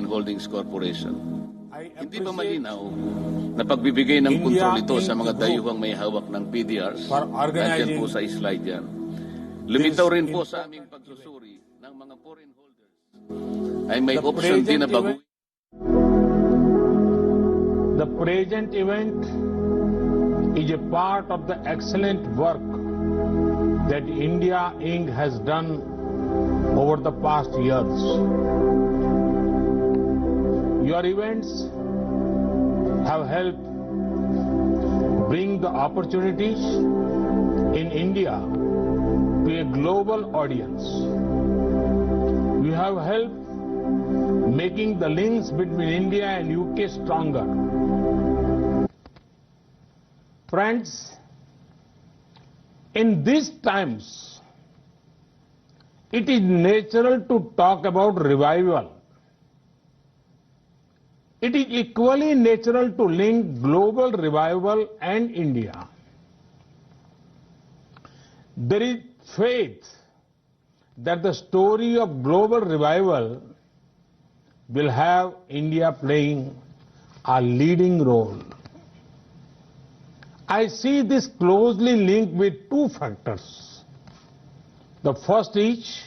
Holdings Corporation. Hindi ba malinaw na pagbibigay ng kontrol ito sa mga dayuhang may hawak ng PDRs? Nandiyan po sa slide yan. Lumitaw rin po sa aming pagsusuri ng mga foreign holders ay may option din na baguhin. The present event is a part of the excellent work that India Inc. has done over the past years. Your events have helped bring the opportunities in India to a global audience. You have helped making the links between India and UK stronger. Friends, in these times, it is natural to talk about revival. It is equally natural to link global revival and India. There is faith that the story of global revival will have India playing a leading role. I see this closely linked with two factors. The first is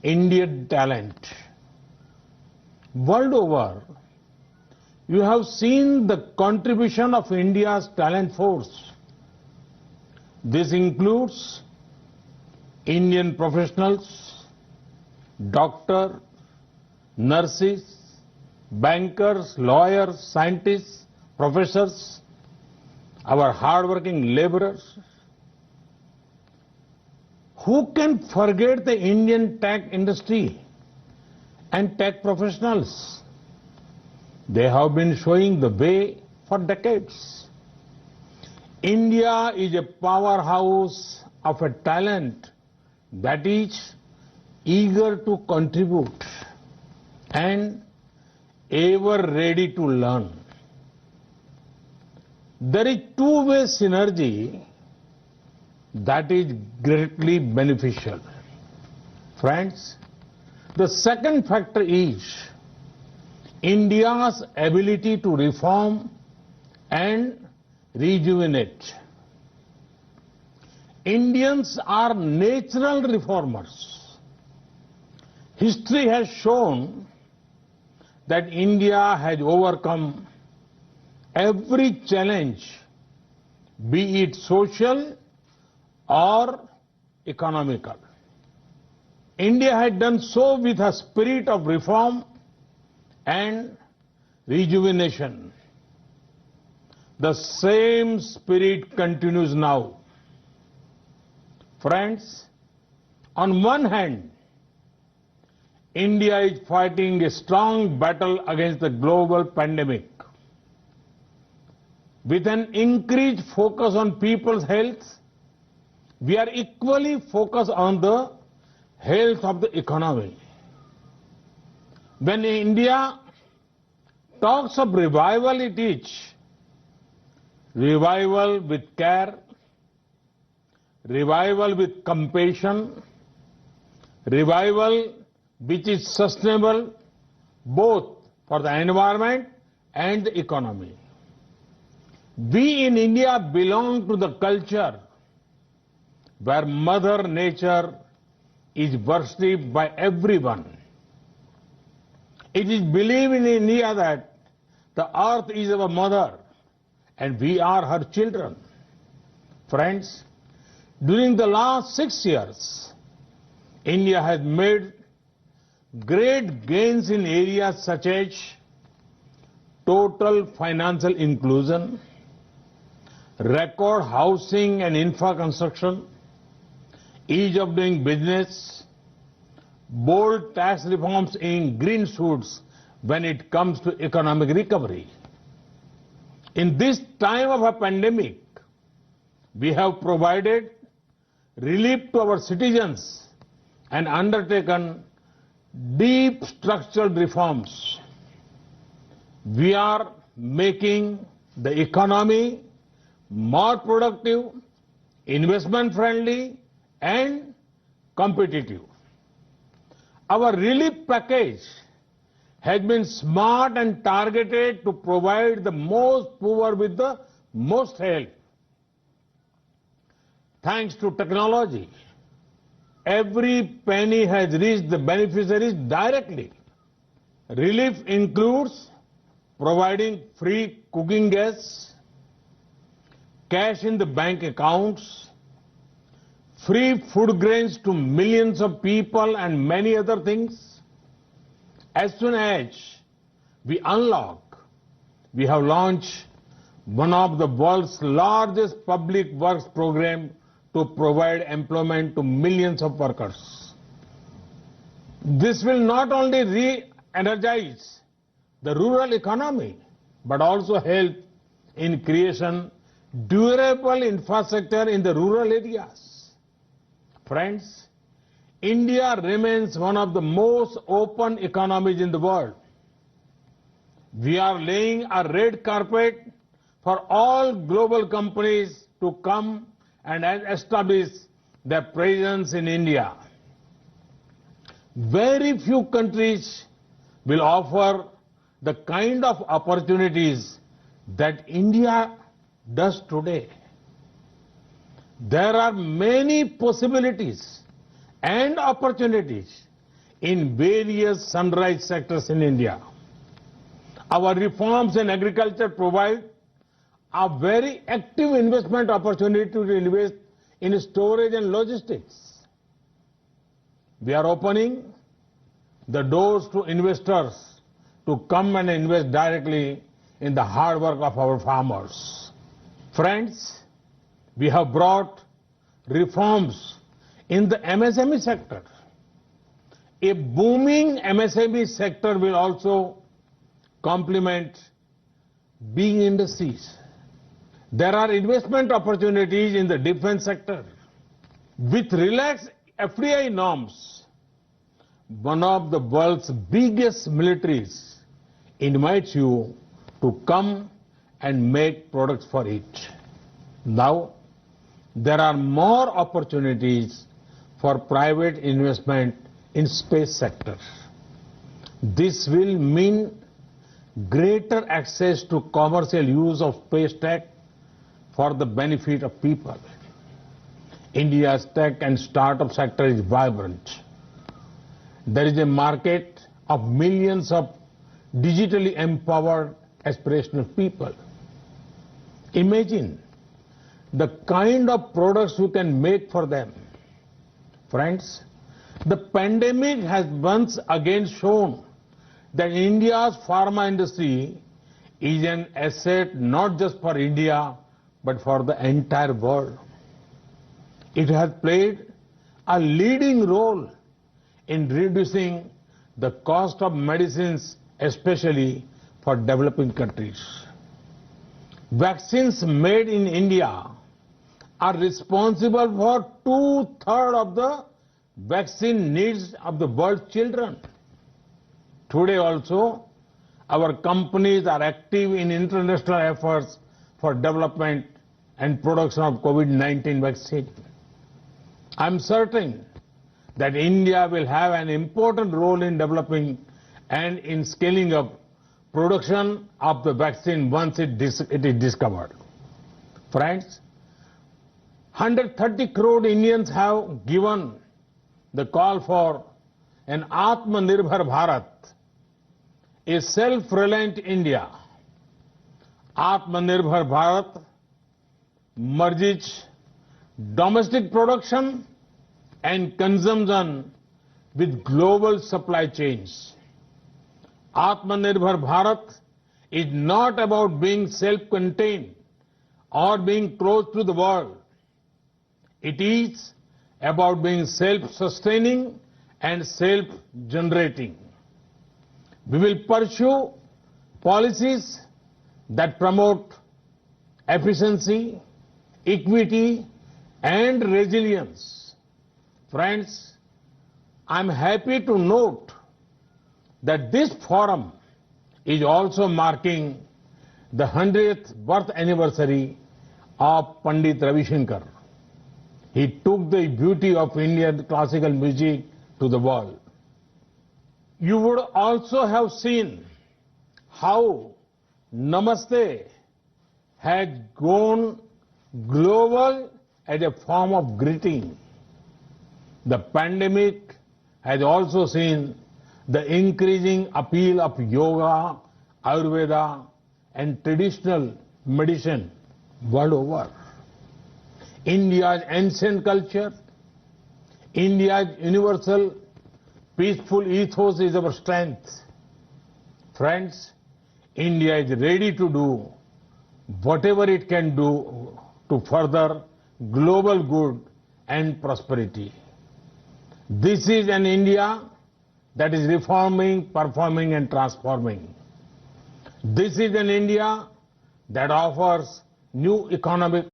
Indian talent. World over, you have seen the contribution of India's talent force. This includes Indian professionals, doctors, nurses, bankers, lawyers, scientists, professors, our hardworking laborers. Who can forget the Indian tech industry and tech professionals? They have been showing the way for decades. India is a powerhouse of a talent that is eager to contribute and ever ready to learn. There is two-way synergy that is greatly beneficial. Friends, the second factor is India's ability to reform and rejuvenate. Indians are natural reformers. History has shown that India has overcome every challenge, be it social or economical. India had done so with a spirit of reform and rejuvenation. The same spirit continues now. Friends, on one hand, India is fighting a strong battle against the global pandemic. With an increased focus on people's health, we are equally focused on the health of the economy. When India talks of revival, it is revival with care, revival with compassion, revival which is sustainable both for the environment and the economy. We in India belong to the culture where Mother Nature is worshipped by everyone. It is believed in India that the earth is our mother and we are her children. Friends, during the last 6 years, India has made great gains in areas such as total financial inclusion, record housing and infra construction, ease of doing business, bold tax reforms in green shoots when it comes to economic recovery. In this time of a pandemic, we have provided relief to our citizens and undertaken deep structural reforms. We are making the economy more productive, investment friendly and competitive. Our relief package has been smart and targeted to provide the most poor with the most help. Thanks to technology, every penny has reached the beneficiaries directly. Relief includes providing free cooking gas, cash in the bank accounts, free food grains to millions of people, and many other things. As soon as we unlock, we have launched one of the world's largest public works program to provide employment to millions of workers. This will not only re-energize the rural economy, but also help in creation durable infrastructure in the rural areas. Friends, India remains one of the most open economies in the world. We are laying a red carpet for all global companies to come and establish their presence in India. Very few countries will offer the kind of opportunities that India does today. There are many possibilities and opportunities in various sunrise sectors in India. Our reforms in agriculture provide a very active investment opportunity to invest in storage and logistics. We are opening the doors to investors to come and invest directly in the hard work of our farmers. Friends, we have brought reforms in the MSME sector. A booming MSME sector will also complement big industries. There are investment opportunities in the defense sector. With relaxed FDI norms, one of the world's biggest militaries invites you to come and make products for it. Now, there are more opportunities for private investment in space sector. This will mean greater access to commercial use of space tech for the benefit of people. India's tech and startup sector is vibrant. There is a market of millions of digitally empowered aspirational people. Imagine the kind of products you can make for them. Friends, the pandemic has once again shown that India's pharma industry is an asset not just for India, but for the entire world. It has played a leading role in reducing the cost of medicines, especially for developing countries. Vaccines made in India are responsible for 2/3 of the vaccine needs of the world's children. Today also, our companies are active in international efforts for development and production of COVID-19 vaccine. I'm certain that India will have an important role in developing and in scaling up production of the vaccine once it is discovered. Friends, 130 crore Indians have given the call for an Atmanirbhar Bharat, a self-reliant India. Atmanirbhar Bharat merges domestic production and consumption with global supply chains. Atmanirbhar Bharat is not about being self-contained or being close to the world. It is about being self-sustaining and self-generating. We will pursue policies that promote efficiency, equity, and resilience. Friends, I'm happy to note that this forum is also marking the 100th birth anniversary of Pandit Ravi Shankar. He took the beauty of Indian classical music to the world. You would also have seen how Namaste has gone global as a form of greeting. The pandemic has also seen the increasing appeal of yoga, Ayurveda, and traditional medicine world over. India's ancient culture, India's universal peaceful ethos is our strength. Friends, India is ready to do whatever it can do to further global good and prosperity. This is an India that is reforming, performing, and transforming. This is an India that offers new economic